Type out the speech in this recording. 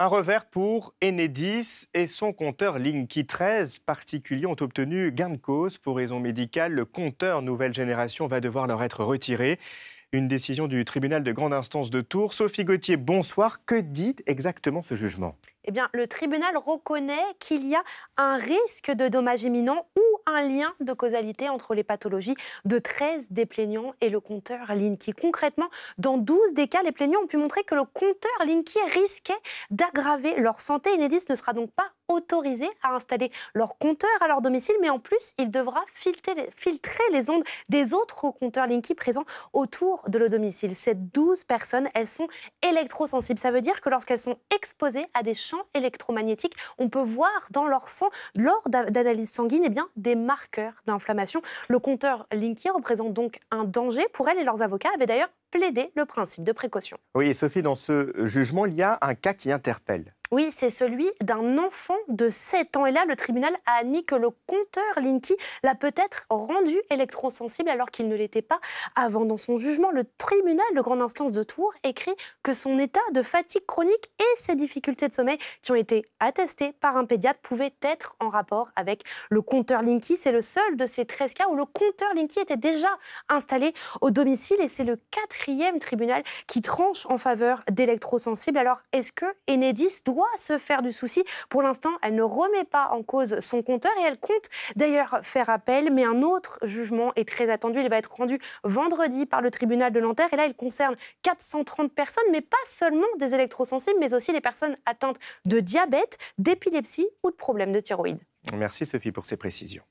Un revers pour Enedis et son compteur Linky. 13 particuliers ont obtenu gain de cause pour raison médicale. Le compteur nouvelle génération va devoir leur être retiré. Une décision du tribunal de grande instance de Tours. Sophie Gauthier, bonsoir. Que dit exactement ce jugement ? Eh bien, le tribunal reconnaît qu'il y a un risque de dommage imminent ou un lien de causalité entre les pathologies de 13 des plaignants et le compteur Linky. Concrètement, dans 12 des cas, les plaignants ont pu montrer que le compteur Linky risquait d'aggraver leur santé. Enedis ne sera donc pas autorisé à installer leur compteur à leur domicile, mais en plus, il devra filtrer les ondes des autres compteurs Linky présents autour de le domicile. Ces 12 personnes, elles sont électrosensibles. Ça veut dire que lorsqu'elles sont exposées à des champs électromagnétiques, on peut voir dans leur sang, lors d'analyses sanguines, des marqueurs d'inflammation. Le compteur Linky représente donc un danger pour elles et leurs avocats avaient d'ailleurs plaidé le principe de précaution. Oui, et Sophie, dans ce jugement, il y a un cas qui interpelle. Oui, c'est celui d'un enfant de 7 ans. Et là, le tribunal a admis que le compteur Linky l'a peut-être rendu électrosensible alors qu'il ne l'était pas avant. Dans son jugement, le tribunal de grande instance de Tours écrit que son état de fatigue chronique et ses difficultés de sommeil qui ont été attestées par un pédiatre pouvaient être en rapport avec le compteur Linky. C'est le seul de ces 13 cas où le compteur Linky était déjà installé au domicile et c'est le 4e tribunal qui tranche en faveur d'électrosensibles. Alors, est-ce que Enedis doit se faire du souci? Pour l'instant, elle ne remet pas en cause son compteur et elle compte d'ailleurs faire appel, mais un autre jugement est très attendu. Il va être rendu vendredi par le tribunal de Nanterre et là, il concerne 430 personnes, mais pas seulement des électrosensibles, mais aussi des personnes atteintes de diabète, d'épilepsie ou de problèmes de thyroïde. Merci Sophie pour ces précisions.